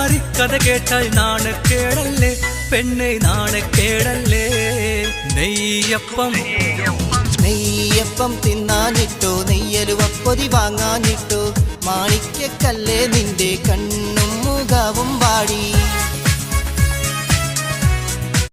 കഥ കേട്ടാൽ നാണക്കേടല്ലേ പെണ്ണെ നാണക്കേടല്ലേ നെയ്യപ്പം നെയ്യപ്പം തിന്നാനിട്ടോ നെയ്യലുവപ്പൊതി വാങ്ങാനിട്ടോ മാണിക്കക്കല്ലേ നിന്റെ കണ്ണും മുഖവും വാടി